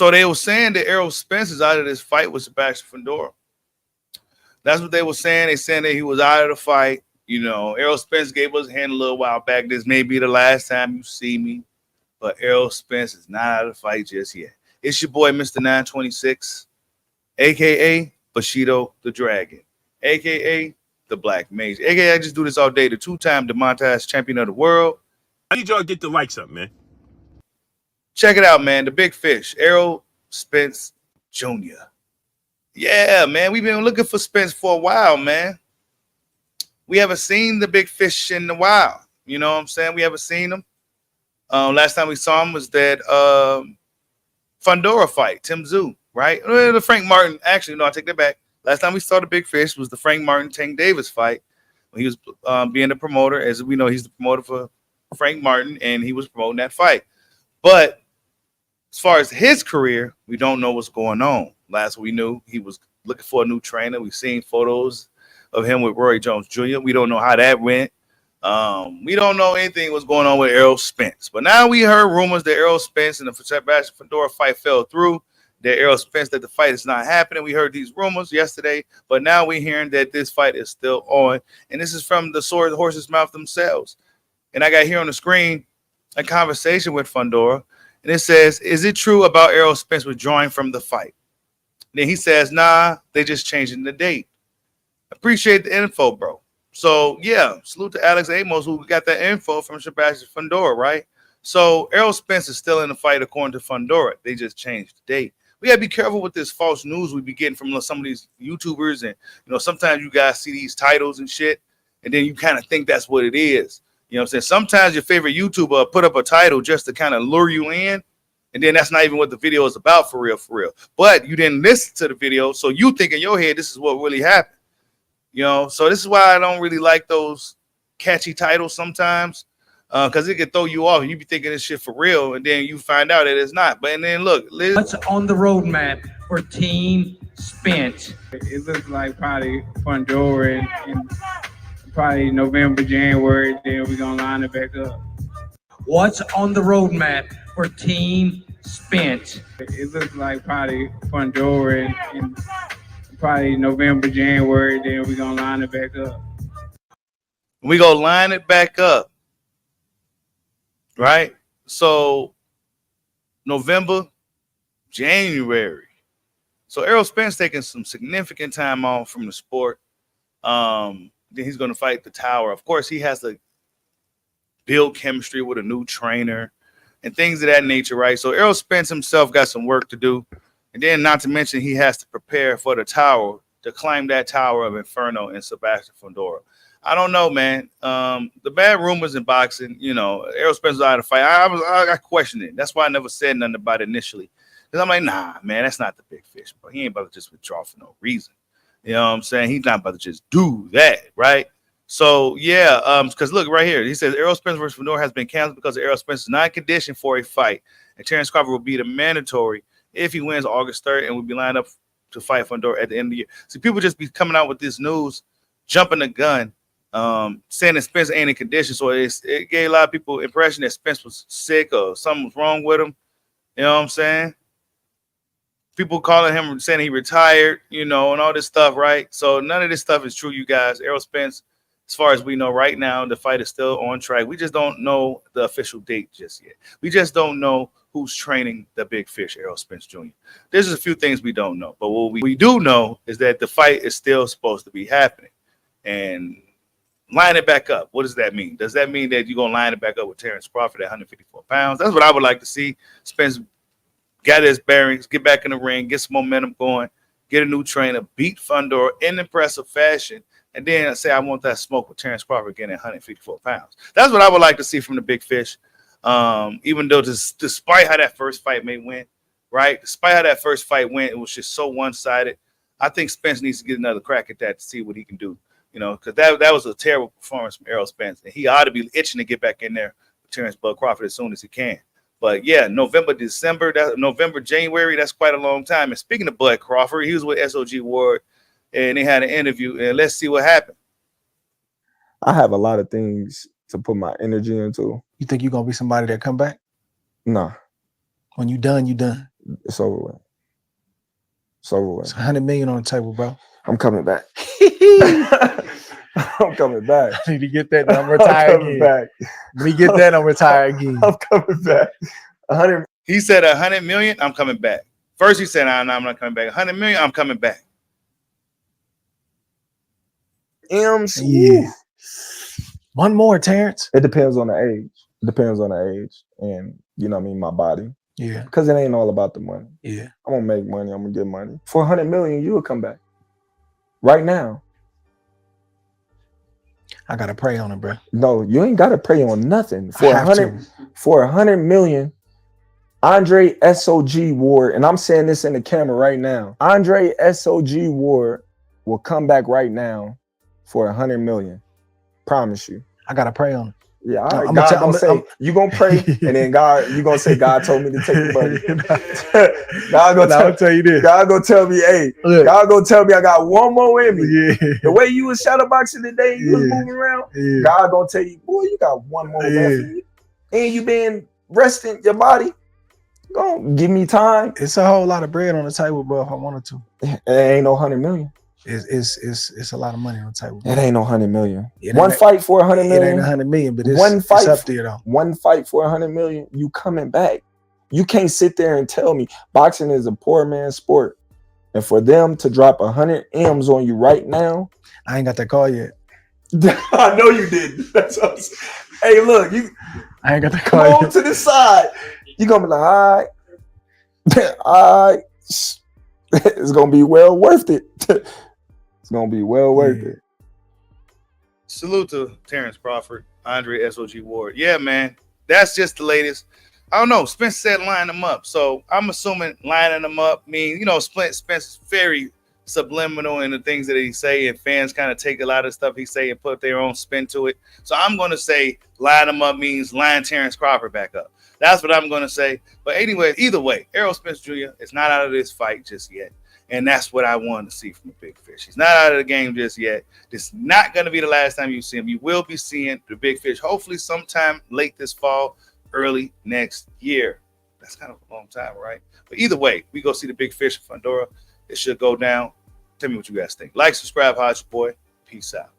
So they were saying that Errol Spence is out of this fight with Sebastian Fundora. That's what they were saying. They saying that he was out of the fight. You know, Errol Spence gave us a hand a little while back. This may be the last time you see me, but Errol Spence is not out of the fight just yet. It's your boy, Mr. 926, a.k.a. Bushido the Dragon, a.k.a. the Black Mage, a.k.a. I just do this all day, the two-time demonetized champion of the world. I need y'all to get the likes up, man. Check it out, man. The Big Fish, Errol Spence Jr. Yeah, man. We've been looking for Spence for a while, man. We haven't seen the Big Fish in a while. You know what I'm saying? We haven't seen him. Last time we saw him was that Fundora fight, Tim Tszyu, right? The Frank Martin. Actually, no, I take that back. Last time we saw the Big Fish was the Frank Martin Tank Davis fight when he was being the promoter. As we know, he's the promoter for Frank Martin, and he was promoting that fight. But as far as his career, we don't know what's going on. Last we knew, he was looking for a new trainer. We've seen photos of him with Roy Jones Jr. We don't know how that went. We don't know anything what's going on with Errol Spence. But now we heard rumors that Errol Spence and the Sebastian Fundora fight fell through, that Errol Spence, that the fight is not happening. We heard these rumors yesterday, but now we're hearing that this fight is still on. And this is from the horse's mouth themselves. And I got here on the screen a conversation with Fundora. And it says, is it true about Errol Spence withdrawing from the fight? Then he says, nah, they just changing the date. Appreciate the info, bro. So, yeah, salute to Alex Amos, who got that info from Sebastian Fundora, right? So, Errol Spence is still in the fight according to Fundora. They just changed the date. We got to be careful with this false news we be getting from some of these YouTubers. And, you know, sometimes you guys see these titles and shit, and then you kind of think that's what it is. You know what I'm saying? Sometimes your favorite YouTuber put up a title just to kind of lure you in, and then that's not even what the video is about for real, for real. But you didn't listen to the video, so you think in your head this is what really happened. You know, so this is why I don't really like those catchy titles sometimes, because it can throw you off. You be thinking this shit for real, and then you find out that it's not. But and then look, what's on the roadmap for Team Spence? It looks like probably Fundora and probably November, January. Then we're gonna line it back up. What's on the roadmap for Team Spence? It looks like probably Fundora and probably November, January. Then we're gonna line it back up. We gonna line it back up, right? So November, January. So Errol Spence taking some significant time off from the sport. Then he's going to fight the Tower. Of course, he has to build chemistry with a new trainer and things of that nature, right? So Errol Spence himself got some work to do. And then not to mention he has to prepare for the Tower, to climb that Tower of Inferno in Sebastian Fundora. I don't know, man. The bad rumors in boxing, you know, Errol Spence was out of the fight. I questioned it. That's why I never said nothing about it initially. Because I'm like, nah, man, that's not the Big Fish, bro. He ain't about to just withdraw for no reason. You know what I'm saying? He's not about to just do that, right? So, yeah, because look right here. He says Errol Spence versus Fundora has been canceled because Errol Spence is not conditioned for a fight. And Terrence Crawford will be the mandatory if he wins August 3rd and will be lined up to fight Fundora at the end of the year. See, people just be coming out with this news, jumping the gun, saying that Spence ain't in condition. So it gave a lot of people impression that Spence was sick or something was wrong with him. You know what I'm saying? People calling him, saying he retired, you know, and all this stuff, right? So none of this stuff is true, you guys. Errol Spence, as far as we know right now, the fight is still on track. We just don't know the official date just yet. We just don't know who's training the Big Fish, Errol Spence Jr. There's just a few things we don't know. But what we do know is that the fight is still supposed to be happening. And line it back up. What does that mean? Does that mean that you're going to line it back up with Terrence Crawford at 154 pounds? That's what I would like to see. Spence got his bearings, get back in the ring, get some momentum going, get a new trainer, beat Fundora in impressive fashion, and then say I want that smoke with Terrence Crawford again at 154 pounds. That's what I would like to see from the Big Fish. Even though despite how that first fight may went, right? Despite how that first fight went, it was just so one-sided. I think Spence needs to get another crack at that to see what he can do. You know, because that was a terrible performance from Errol Spence. And he ought to be itching to get back in there with Terrence Bud Crawford as soon as he can. But yeah, November, January, that's quite a long time. And speaking of Bud Crawford, he was with SOG Ward and they had an interview, and let's see what happened. I have a lot of things to put my energy into. You think you're gonna be somebody that come back? Nah. When you done, you done. It's over with. It's over with. It's 100 million on the table, bro. I'm coming back. I'm coming back. I need to get that. I'm retire I'm coming again. back. When we get that, I'm retire again. I'm coming back. 100. He said 100 million, I'm coming back. First he said, I'm not coming back. 100 million, I'm coming back. M's. Yeah. One more, Terrence. It depends on the age. It depends on the age. And you know what I mean, my body. Yeah. Because it ain't all about the money. Yeah. I'm gonna make money, I'm gonna get money. For 100 million, you will come back. Right now. I gotta pray on it, bro. No, you ain't gotta pray on nothing. For I have to. for 100 million, Andre SOG Ward, and I'm saying this in the camera right now. Andre SOG Ward will come back right now for 100 million. Promise you. I gotta pray on it. Yeah, all right. I'm God gonna say you gonna pray, and then you gonna say God told me to take the money. I'll tell you this. God gonna tell me, hey, Look. God gonna tell me I got one more in me. Yeah. The way you was shadow boxing today, you was Yeah. moving around. Yeah. God gonna tell you, boy, you got one more left in you, and you been resting your body. Go give me time. It's a whole lot of bread on the table, bro. If I wanted to, It ain't no 100 million. It's a lot of money on the table. It ain't no 100 million. It One ain't- fight for 100 It million. ain't 100 million, but One it's fight up there though. One fight for 100 million. You coming back? You can't sit there and tell me boxing is a poor man's sport, and for them to drop 100 M's on you right now. I ain't got that call yet. I know you didn't. That's what I'm saying. Hey, look, you I ain't got that come call on yet. to the side. You gonna be like, all right, all right. It's gonna be well worth it. It's gonna be well worth it. Salute to Terrence Crawford, Andre SOG Ward. Yeah, man. That's just the latest. I don't know. Spence said line them up. So I'm assuming lining them up mean, you know, Spence is very subliminal in the things that he say, and fans kind of take a lot of stuff he say and put their own spin to it. So I'm going to say line them up means line Terrence Crawford back up. That's what I'm going to say. But anyway, either way, Errol Spence Jr. is not out of this fight just yet. And that's what I wanted to see from the Big Fish. He's not out of the game just yet. This is not going to be the last time you see him. You will be seeing the Big Fish hopefully sometime late this fall, early next year. That's kind of a long time, right? But either way, we go see the Big Fish in Fundora. It should go down. Tell me what you guys think. Like, subscribe, hodge your boy. Peace out.